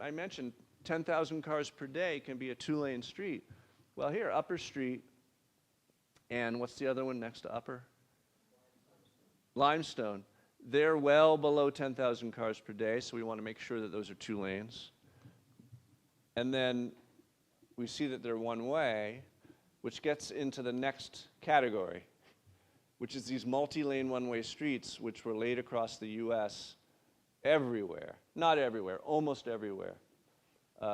I mentioned 10,000 cars per day can be a two-lane street. Well, here, Upper Street, and what's the other one next to Upper? Limestone. They're well below 10,000 cars per day, so we want to make sure that those are two lanes. And then we see that they're one way, which gets into the next category, which is these multi-lane one-way streets, which were laid across the US everywhere. Not everywhere, almost everywhere.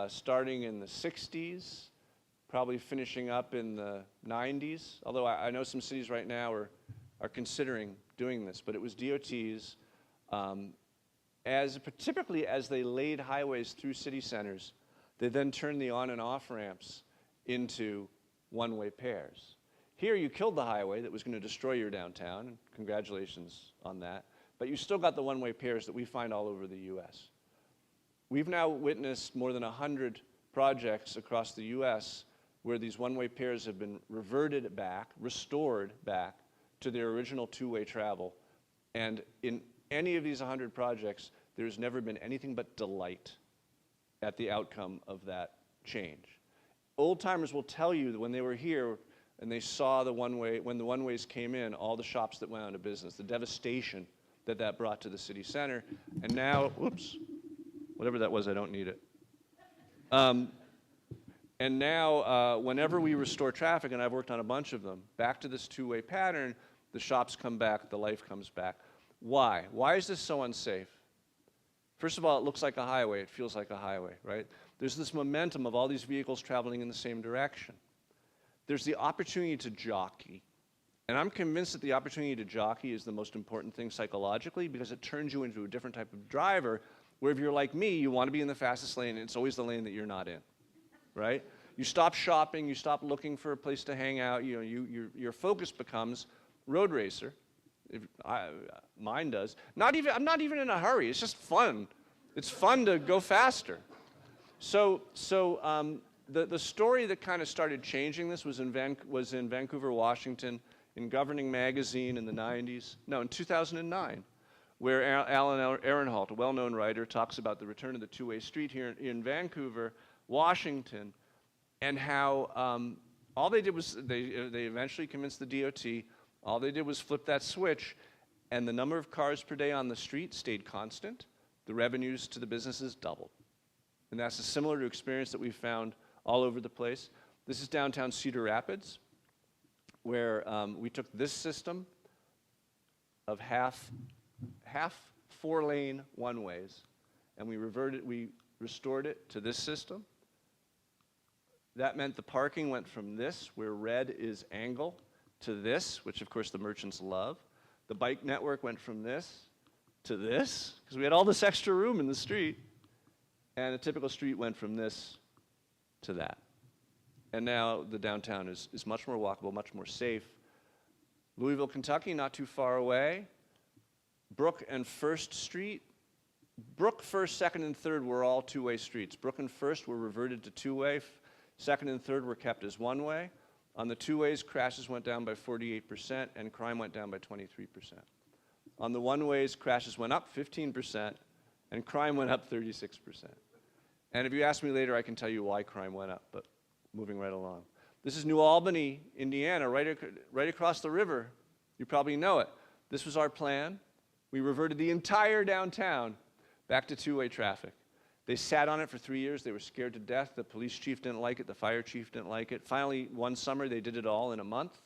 Starting in the 60s, probably finishing up in the 90s, although I know some cities right now are considering doing this, but it was DOTs, typically as they laid highways through city centers, they then turned the on and off ramps into one-way pairs. Here you killed the highway that was going to destroy your downtown, and congratulations on that, but you still got the one-way pairs that we find all over the US. We've now witnessed more than 100 projects across the US where these one-way pairs have been reverted back, restored back to their original two-way travel. And in any of these 100 projects, there's never been anything but delight at the outcome of that change. Old-timers will tell you that when they were here and they saw the one-way, when the one-ways came in, all the shops that went out of business, the devastation that that brought to the city center. And now, whoops, whatever that was, I don't need it. And now, whenever we restore traffic, and I've worked on a bunch of them, back to this two-way pattern, the shops come back, the life comes back. Why? Why is this so unsafe? First of all, it looks like a highway. It feels like a highway, right? There's this momentum of all these vehicles traveling in the same direction. There's the opportunity to jockey. And I'm convinced that the opportunity to jockey is the most important thing psychologically because it turns you into a different type of driver where if you're like me, you want to be in the fastest lane and it's always the lane that you're not in, right? You stop shopping, you stop looking for a place to hang out, your focus becomes road racer. Mine does. I'm not even in a hurry. It's just fun. It's fun to go faster. So the story that kind of started changing this was in Vancouver, Washington, in Governing Magazine in the 90s. No, in 2009, where Alan Ehrenholt, a well-known writer, talks about the return of the two-way street here in Vancouver, Washington, and how all they did was they eventually convinced the DOT. All they did was flip that switch, and the number of cars per day on the street stayed constant. The revenues to the businesses doubled. And that's a similar experience that we've found all over the place. This is downtown Cedar Rapids, where we took this system of half four-lane one-ways, and we restored it to this system. That meant the parking went from this, where red is angle, to this, which of course the merchants love. The bike network went from this to this, because we had all this extra room in the street. And a typical street went from this to that. And now the downtown is much more walkable, much more safe. Louisville, Kentucky, not too far away. Brook and First Street. Brook, First, Second, and Third were all two-way streets. Brook and First were reverted to two-way. Second and Third were kept as one-way. On the two-ways, crashes went down by 48% and crime went down by 23%. On the one-ways, crashes went up 15% and crime went up 36%. And if you ask me later, I can tell you why crime went up, but moving right along. This is New Albany, Indiana, right across the river. You probably know it. This was our plan. We reverted the entire downtown back to two-way traffic. They sat on it for 3 years. They were scared to death. The police chief didn't like it. The fire chief didn't like it. Finally, one summer, they did it all in a month.